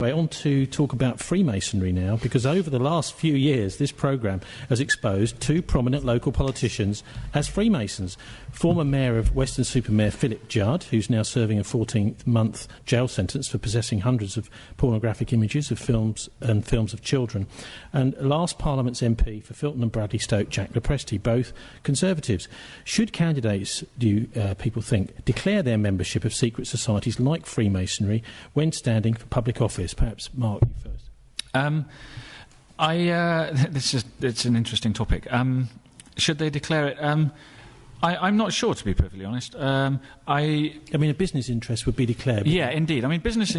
We're on to talk about Freemasonry now, because over the last few years this programme has exposed two prominent local politicians as Freemasons. Former Mayor of Weston-super-Mare Philip Judd, who's now serving a 14-month jail sentence for possessing hundreds of pornographic images of films of children, and last Parliament's MP for Filton and Bradley Stoke, Jack Lepresti, both Conservatives. Should candidates, do people think, declare their membership of secret societies like Freemasonry when standing for public office? Perhaps, Mark, you first. It's an interesting topic. Should they declare it? I'm not sure, to be perfectly honest. I mean, a business interest would be declared. Yeah, indeed. I mean, business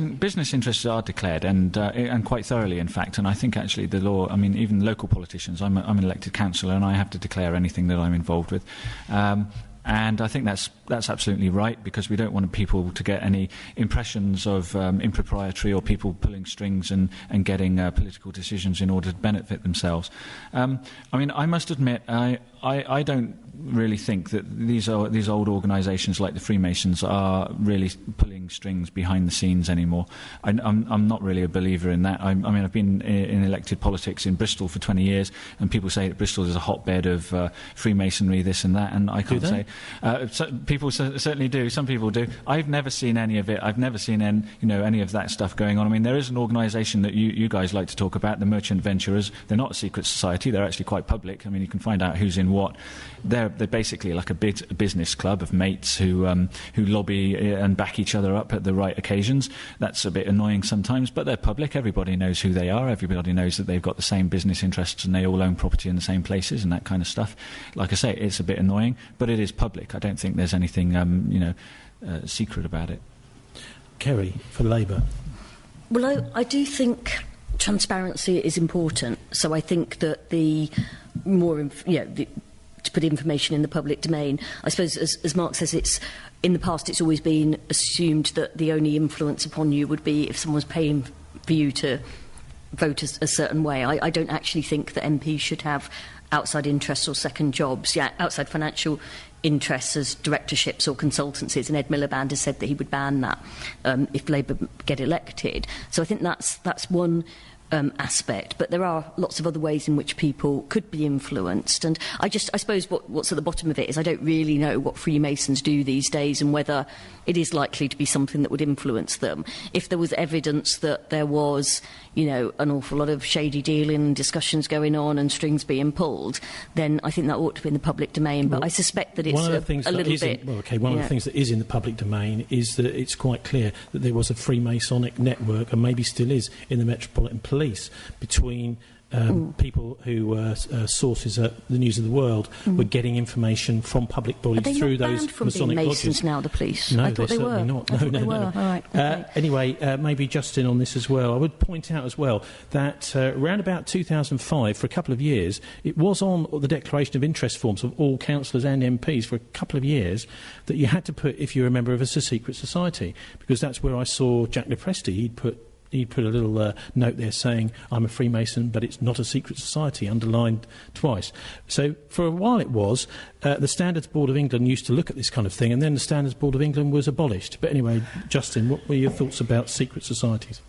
interests are declared, and quite thoroughly, in fact. And I think actually the law. I mean, even local politicians. I'm an elected councillor, and I have to declare anything that I'm involved with. And I think that's absolutely right, because we don't want people to get any impressions of impropriety or people pulling strings and getting political decisions in order to benefit themselves. I mean, I must admit, I don't really think that these old organisations like the Freemasons are really pulling strings behind the scenes anymore. I'm not really a believer in that. I mean, I've been in elected politics in Bristol for 20 years, and people say that Bristol is a hotbed of Freemasonry, this and that, and I can't say. People certainly do. Some people do. I've never seen any of it. I've never seen any of that stuff going on. I mean, there is an organisation that you guys like to talk about, the Merchant Venturers. They're not a secret society. They're actually quite public. I mean, you can find out who's in what. They're basically like a business club of mates who lobby and back each other up at the right occasions. That's a bit annoying sometimes, but they're public. Everybody knows who they are. Everybody knows that they've got the same business interests and they all own property in the same places and that kind of stuff. Like I say, it's a bit annoying, but it is public. I don't think there's anything secret about it. Kerry, for Labour. Well, I do think transparency is important. So I think that to put information in the public domain. I suppose, as Mark says, in the past it's always been assumed that the only influence upon you would be if someone's paying for you to vote a certain way. I don't actually think that MPs should have outside interests or second jobs, outside financial interests as directorships or consultancies, and Ed Miliband has said that he would ban that if Labour get elected. So I think that's one aspect, but there are lots of other ways in which people could be influenced, and I suppose what's at the bottom of it is I don't really know what Freemasons do these days and whether it is likely to be something that would influence them. If there was evidence that there was, an awful lot of shady dealing and discussions going on and strings being pulled, then I think that ought to be in the public domain, but I suspect that it's a little bit... One of the things that is in the public domain is that it's quite clear that there was a Freemasonic network, and maybe still is, in the Metropolitan Police between people who were sources at the News of the World were getting information from public bodies through those Masonic lodges. Masons now, the police? No, I thought they're they certainly were. not. No. All right, okay. Anyway, maybe Justin on this as well. I would point out as well that around about 2005, for a couple of years, it was on the declaration of interest forms of all councillors and MPs for a couple of years that you had to put if you're a member of a secret society, because that's where I saw Jack Lepresti. He'd put a little note there saying, I'm a Freemason, but it's not a secret society, underlined twice. So for a while it was. The Standards Board of England used to look at this kind of thing, and then the Standards Board of England was abolished. But anyway, Justin, what were your thoughts about secret societies?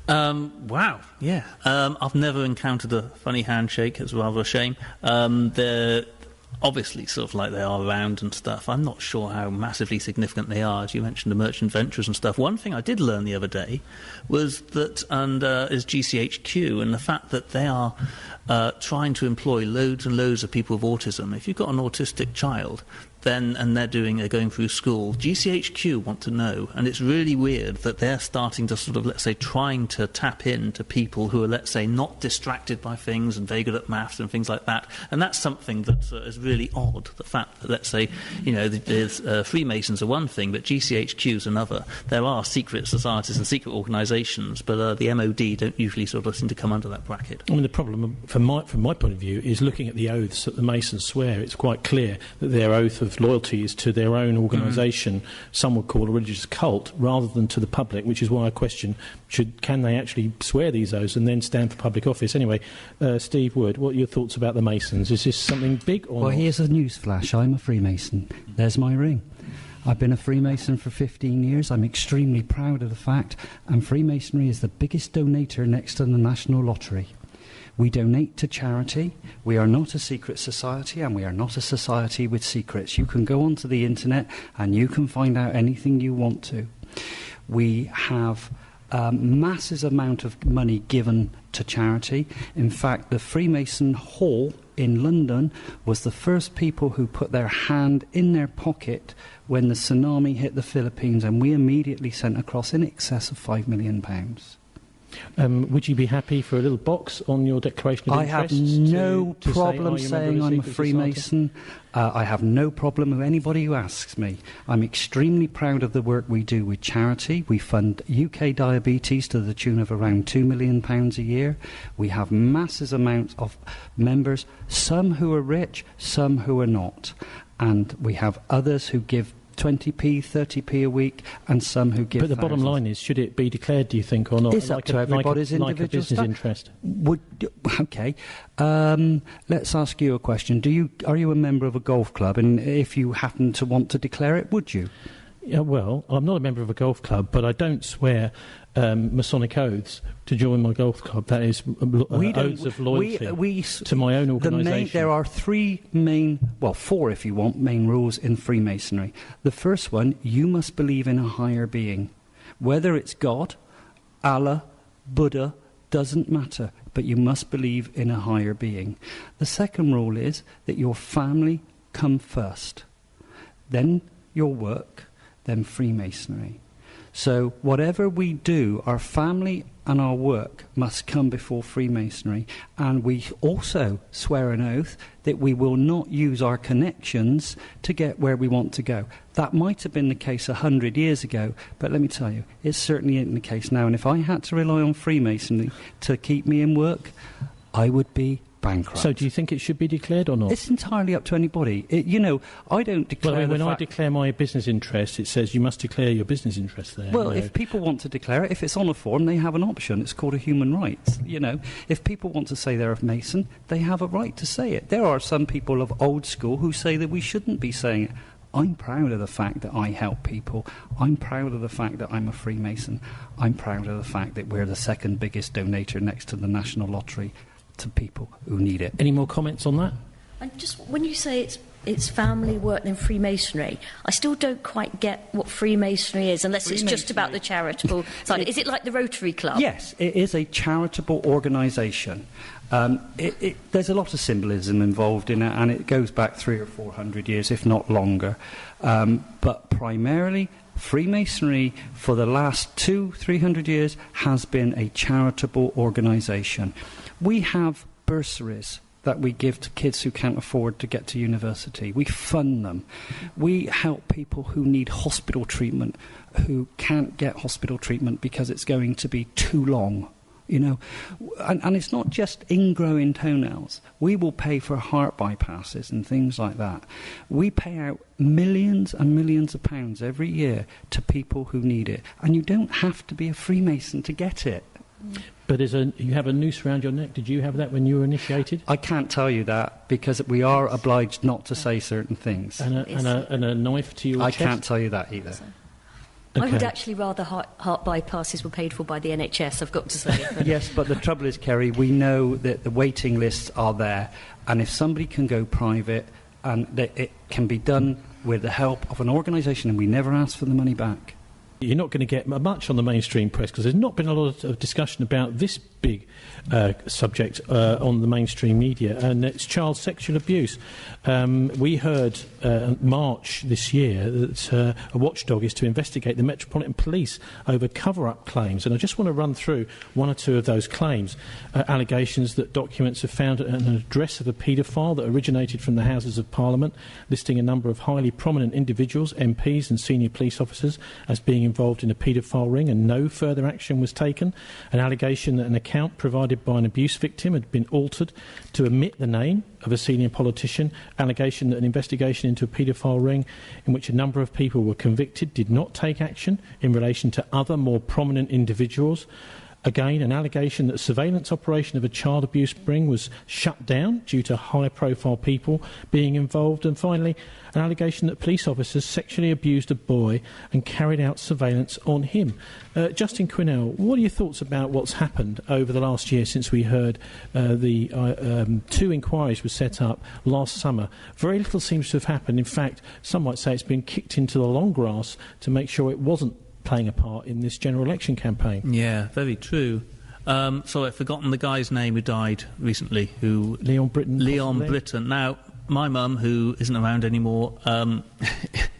Wow, yeah. I've never encountered a funny handshake. It's rather a shame. They're obviously sort of like they are around and stuff. I'm not sure how massively significant they are. As you mentioned, the Merchant Venturers and stuff. One thing I did learn the other day was that, is GCHQ, and the fact that they are trying to employ loads and loads of people with autism. If you've got an autistic child, and they're going through school, GCHQ want to know, and it's really weird that they're starting to sort of, let's say, trying to tap into people who are, let's say, not distracted by things and very good at maths and things like that, and that's something that is really odd, the fact that, let's say, there's Freemasons are one thing, but GCHQ is another. There are secret societies and secret organisations, but the MOD don't usually sort of seem to come under that bracket. I mean, the problem, from my point of view, is looking at the oaths that the Masons swear. It's quite clear that their oath of loyalty is to their own organisation, some would call a religious cult, rather than to the public, which is why I question, can they actually swear these oaths and then stand for public office? Anyway, Steve Wood, what are your thoughts about the Masons? Is this something big or not? Well, here's a news flash. I'm a Freemason. There's my ring. I've been a Freemason for 15 years. I'm extremely proud of the fact. And Freemasonry is the biggest donator next to the National Lottery. We donate to charity. We are not a secret society, and we are not a society with secrets. You can go onto the internet and you can find out anything you want to. We have massive amount of money given to charity. In fact, the Freemason Hall in London was the first people who put their hand in their pocket when the tsunami hit the Philippines, and we immediately sent across in excess of £5 million. Would you be happy for a little box on your declaration of interest? I have no problem saying I'm a Freemason. I have no problem with anybody who asks me. I'm extremely proud of the work we do with charity. We fund UK diabetes to the tune of around £2 million a year. We have massive amounts of members, some who are rich, some who are not. And we have others who give 20p, 30p a week, and some who give. But the bottom line is, should it be declared, do you think, or not? It's up to everybody's individual like a business interest. Okay. Let's ask you a question. Are you a member of a golf club? And if you happen to want to declare it, would you? Yeah, well, I'm not a member of a golf club, but I don't swear Masonic oaths to join my golf club. That is oaths of loyalty to my own organisation. There are four if you want, main rules in Freemasonry. The first one, you must believe in a higher being. Whether it's God, Allah, Buddha, doesn't matter, but you must believe in a higher being. The second rule is that your family come first, then your work, then Freemasonry. So whatever we do, our family and our work must come before Freemasonry. And we also swear an oath that we will not use our connections to get where we want to go. That might have been the case 100 years ago, but let me tell you, it certainly isn't the case now. And if I had to rely on Freemasonry to keep me in work, I would be bankrupt. So do you think it should be declared or not? It's entirely up to anybody. I don't declare... Well, when I declare my business interest, it says you must declare your business interest there. Well, if people want to declare it, if it's on a form, they have an option. It's called a human right. If people want to say they're a Mason, they have a right to say it. There are some people of old school who say that we shouldn't be saying it. I'm proud of the fact that I help people. I'm proud of the fact that I'm a Freemason. I'm proud of the fact that we're the second biggest donator next to the National Lottery to people who need it. Any more comments on that? And just when you say it's family work and Freemasonry, I still don't quite get what Freemasonry is, unless it's just about the charitable side. Is it like the Rotary Club? Yes, it is a charitable organisation. There's a lot of symbolism involved in it, and it goes back 300 or 400 years, if not longer. But primarily, Freemasonry, for the last 200-300 years, has been a charitable organisation. We have bursaries that we give to kids who can't afford to get to university. We fund them. We help people who need hospital treatment, who can't get hospital treatment because it's going to be too long. And it's not just ingrowing toenails. We will pay for heart bypasses and things like that. We pay out millions and millions of pounds every year to people who need it. And you don't have to be a Freemason to get it. But you have a noose around your neck. Did you have that when you were initiated? I can't tell you that because we are obliged not to say certain things. And a knife to your chest? I can't tell you that either. Okay. I would actually rather heart bypasses were paid for by the NHS, I've got to say. Yes, but the trouble is, Kerry, we know that the waiting lists are there, and if somebody can go private, and that it can be done with the help of an organisation, and we never ask for the money back. You're not going to get much on the mainstream press because there's not been a lot of discussion about this big subject on the mainstream media, and it's child sexual abuse. We heard March this year that a watchdog is to investigate the Metropolitan Police over cover-up claims, and I just want to run through one or two of those claims. Allegations that documents have found an address of a paedophile that originated from the Houses of Parliament, listing a number of highly prominent individuals, MPs and senior police officers, as being involved in a paedophile ring, and no further action was taken. An allegation that an account provided by an abuse victim had been altered to omit the name of a senior politician. Allegation that an investigation into a paedophile ring in which a number of people were convicted did not take action in relation to other more prominent individuals. Again, an allegation that a surveillance operation of a child abuse ring was shut down due to high-profile people being involved. And finally, an allegation that police officers sexually abused a boy and carried out surveillance on him. Justin Quinnell, what are your thoughts about what's happened over the last year since we heard the 2 inquiries were set up last summer? Very little seems to have happened. In fact, some might say it's been kicked into the long grass to make sure it wasn't playing a part in this general election campaign. Yeah, very true. So I've forgotten the guy's name who died recently. Leon Britton. Leon Britton. Now, my mum, who isn't around anymore,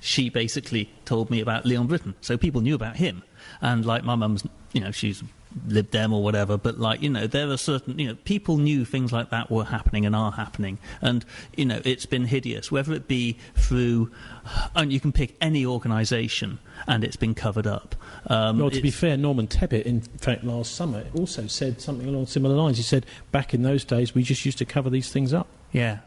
she basically told me about Leon Britton. So people knew about him. And, like, my mum's, she's lived them or whatever, but, like, there are certain, people knew things like that were happening and are happening. And, it's been hideous, whether it be through, and you can pick any organisation, and it's been covered up. Well, to be fair, Norman Tebbit, in fact, last summer, also said something along similar lines. He said, back in those days, we just used to cover these things up. Yeah.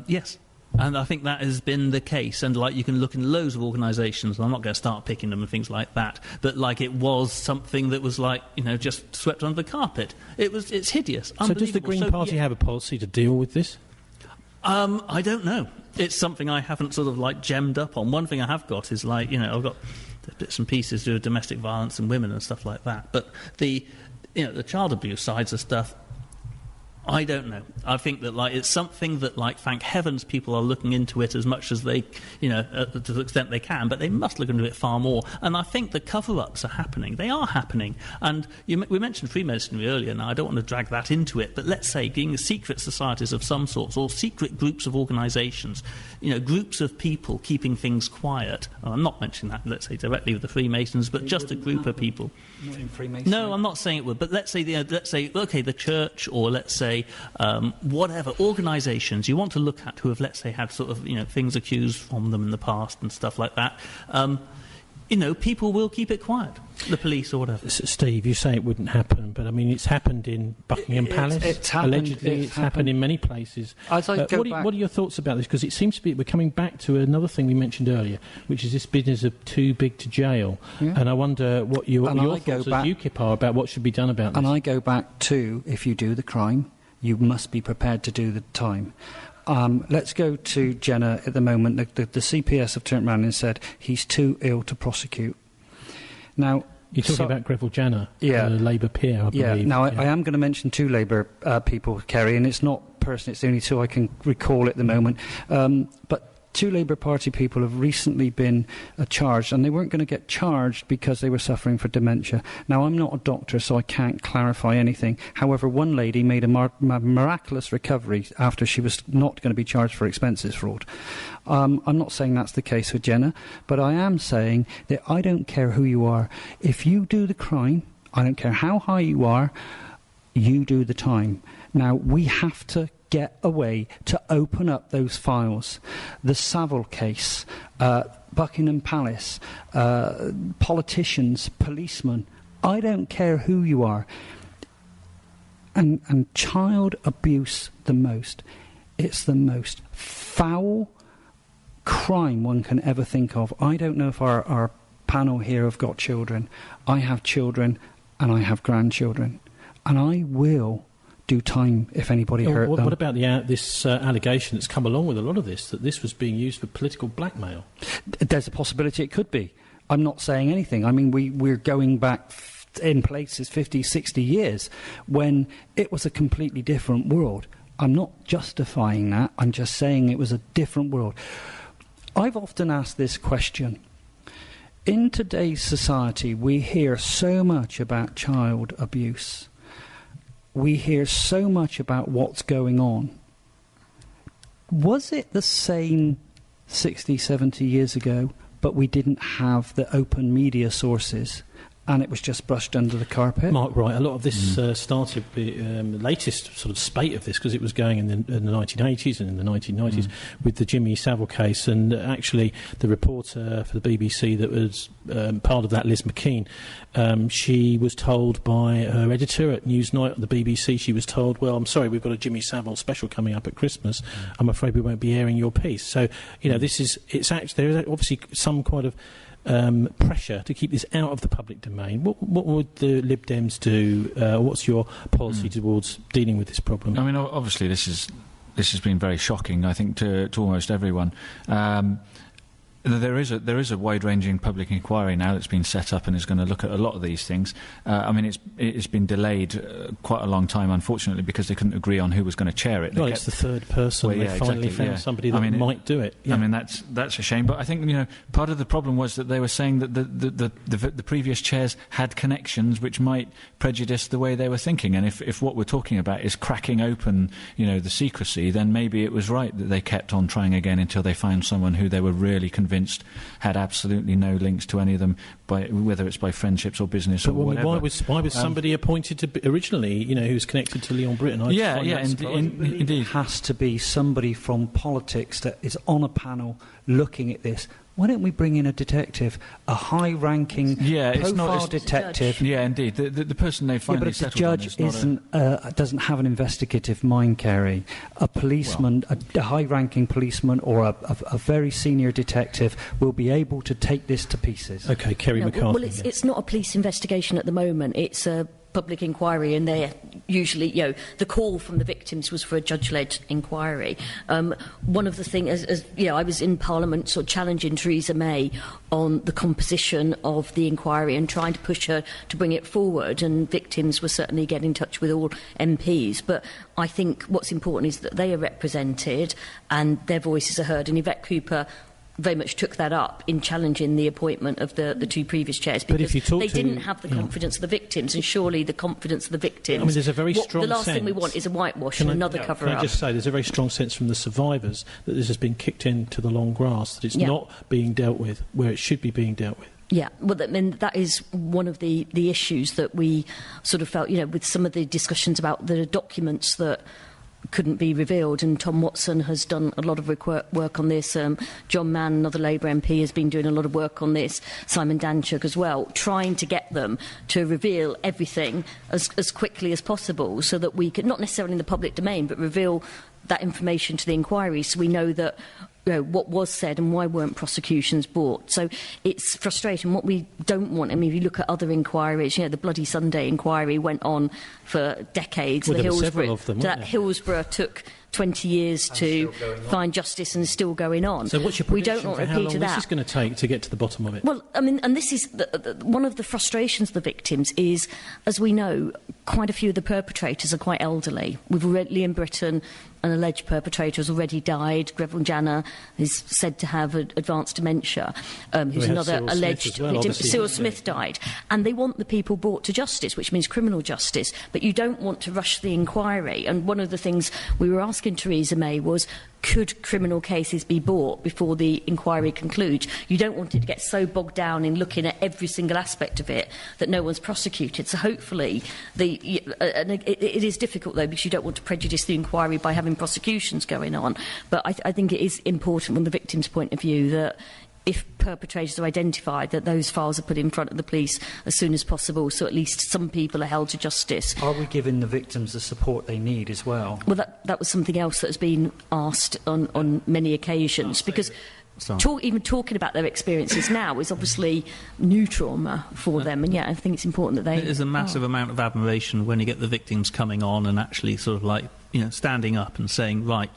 Yes. And I think that has been the case. And, like, you can look in loads of organisations, and I'm not going to start picking them and things like that, but, like, it was something that was, like, just swept under the carpet. It's hideous. So does the Green Party have a policy to deal with this? I don't know. It's something I haven't sort of, like, gemmed up on. One thing I have got is, like, I've got bits and pieces to do with domestic violence and women and stuff like that. But the child abuse sides of stuff, I don't know. I think that, like, it's something that, like, thank heavens people are looking into it as much as they, to the extent they can, but they must look into it far more. And I think the cover-ups are happening. They are happening. And we mentioned Freemasonry earlier. Now, I don't want to drag that into it, but let's say being secret societies of some sorts or secret groups of organisations, groups of people keeping things quiet. Well, I'm not mentioning that, let's say, directly with the Freemasons, but just a group of people. Not in Freemasonry. No, I'm not saying it would, but let's say, okay, the church, or let's say, whatever organisations you want to look at who have, let's say, had sort of, things accused from them in the past and stuff like that, people will keep it quiet, the police or whatever. Steve, you say it wouldn't happen, but I mean, it's happened in Buckingham Palace. It's happened, allegedly, it's happened in many places. What are your thoughts about this? Because it seems to be we're coming back to another thing we mentioned earlier, which is this business of too big to jail. Yeah. And I wonder what your thoughts as UKIP are about what should be done about this. And I go back to, if you do the crime, you must be prepared to do the time. Let's go to Jenna at the moment. The CPS have turned around and said he's too ill to prosecute. Now, you're talking about Greville Jenner, Labour peer, I believe. Yeah. Now, I am going to mention 2 Labour people, Kerry, and it's not personally, it's the only 2 I can recall at the moment. But 2 Labour Party people have recently been charged, and they weren't going to get charged because they were suffering from dementia. Now, I'm not a doctor, so I can't clarify anything. However, one lady made a miraculous recovery after she was not going to be charged for expenses fraud. I'm not saying that's the case with Jenna, but I am saying that I don't care who you are. If you do the crime, I don't care how high you are, you do the time. Now, we have to get a way to open up those files. The Savile case, Buckingham Palace, politicians, policemen, I don't care who you are. And child abuse it's the most foul crime one can ever think of. I don't know if our panel here have got children. I have children and I have grandchildren. And I will do time if anybody hurt them. What about this allegation that's come along with a lot of this, that this was being used for political blackmail? There's a possibility it could be. I'm not saying anything. I mean, we're going back in places 50, 60 years when it was a completely different world. I'm not justifying that. I'm just saying it was a different world. I've often asked this question. In today's society, we hear so much about child abuse. We hear so much about what's going on. Was it the same 60, 70 years ago, but we didn't have the open media sources and it was just brushed under the carpet? Mark, right. A lot of this started, the latest sort of spate of this, because it was going in the 1980s and in the 1990s with the Jimmy Savile case, and actually the reporter for the BBC that was part of that, Liz McKean, she was told by her editor at Newsnight at the BBC, she was told, well, I'm sorry, we've got a Jimmy Savile special coming up at Christmas. I'm afraid we won't be airing your piece. So, this is, it's actually, there is obviously some kind of pressure to keep this out of the public domain, what would the Lib Dems do? What's your policy towards dealing with this problem? I mean, obviously, this has been very shocking, I think, to almost everyone. There is a wide-ranging public inquiry now that's been set up and is going to look at a lot of these things. I mean, it's been delayed quite a long time, unfortunately, because they couldn't agree on who was going to chair it. Well, it's the third person. They finally found somebody that might do it. Yeah. I mean, that's a shame. But I think, part of the problem was that they were saying that the previous chairs had connections which might prejudice the way they were thinking. And if what we're talking about is cracking open, the secrecy, then maybe it was right that they kept on trying again until they found someone who they were really convinced had absolutely no links to any of them, whether it's by friendships or business or whatever. Why was somebody appointed to be, originally, who was connected to Leon Britton? Indeed. It has to be somebody from politics that is on a panel looking at this. Why don't we bring in a detective, a high-ranking profile detective? Yeah, indeed. The person they finally settled on is not a... But if the judge doesn't have an investigative mind, Kerry, a policeman, a high-ranking policeman or a very senior detective will be able to take this to pieces. OK, Kerry McCarthy. Well, it's not a police investigation at the moment. It's a public inquiry, and they're usually, the call from the victims was for a judge-led inquiry. One of the things, I was in Parliament sort of challenging Theresa May on the composition of the inquiry and trying to push her to bring it forward, and victims were certainly getting in touch with all MPs. But I think what's important is that they are represented and their voices are heard, and Yvette Cooper very much took that up in challenging the appointment of the two previous chairs, because they didn't have the confidence of the victims, and surely the confidence of the victims... I mean, there's a very strong The last thing we want is a whitewash and another cover-up. Can I just say, there's a very strong sense from the survivors that this has been kicked into the long grass, that it's not being dealt with where it should be being dealt with. Yeah, well, I mean, that is one of the issues that we sort of felt, with some of the discussions about the documents that couldn't be revealed, and Tom Watson has done a lot of work on this. John Mann, another Labour MP, has been doing a lot of work on this. Simon Danchuk as well, trying to get them to reveal everything as quickly as possible, so that we could, not necessarily in the public domain, but reveal that information to the inquiry, so we know that what was said and why weren't prosecutions brought. So it's frustrating. What we don't want, I mean, if you look at other inquiries, the Bloody Sunday inquiry went on for decades. Well, there were several of them, Hillsborough took 20 years to find justice and is still going on. So what's your prediction we don't want for to how long repeat this is going to take to get to the bottom of it? Well, I mean, and this is one of the frustrations of the victims is, as we know, quite a few of the perpetrators are quite elderly. We've already, Liam Britton, an alleged perpetrator, has already died. Greville Janner is said to have advanced dementia, who's another alleged victim. Cyril Smith died. And they want the people brought to justice, which means criminal justice, but you don't want to rush the inquiry. And one of the things we were asking Theresa May was, could criminal cases be brought before the inquiry concludes? You don't want it to get so bogged down in looking at every single aspect of it that no one's prosecuted. So hopefully, it is difficult, though, because you don't want to prejudice the inquiry by having prosecutions going on. But I think it is important from the victim's point of view that if perpetrators are identified, that those files are put in front of the police as soon as possible, so at least some people are held to justice. Are we giving the victims the support they need as well? Well, that was something else that has been asked on many occasions, because even talking about their experiences now is obviously new trauma for them, and I think it's important that they... There's a massive amount of admiration when you get the victims coming on and actually sort of like, standing up and saying, right,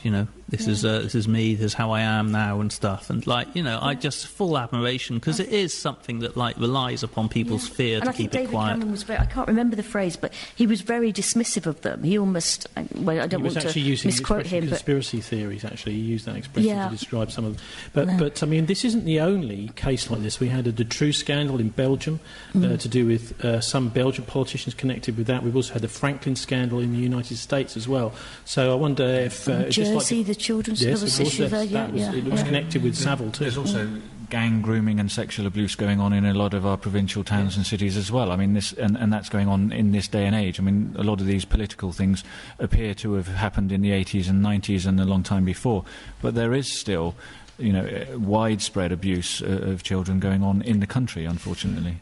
this is me, this is how I am now and stuff, and I just full admiration, because it is something that relies upon people's fear to keep it quiet. Cameron was I can't remember the phrase, but he was very dismissive of them. He almost, I don't want to misquote him, but conspiracy theories. Actually, he used that expression to describe some of them. But I mean, this isn't the only case like this. We had a Dutroux scandal in Belgium to do with some Belgian politicians connected with that. We've also had the Franklin scandal in the United States as well. So I wonder if... Jersey, the children's issue there, it looks connected with Savile too. There's also gang grooming and sexual abuse going on in a lot of our provincial towns and cities as well. I mean, and that's going on in this day and age. I mean, a lot of these political things appear to have happened in the 80s and 90s and a long time before. But there is still, widespread abuse of children going on in the country, unfortunately.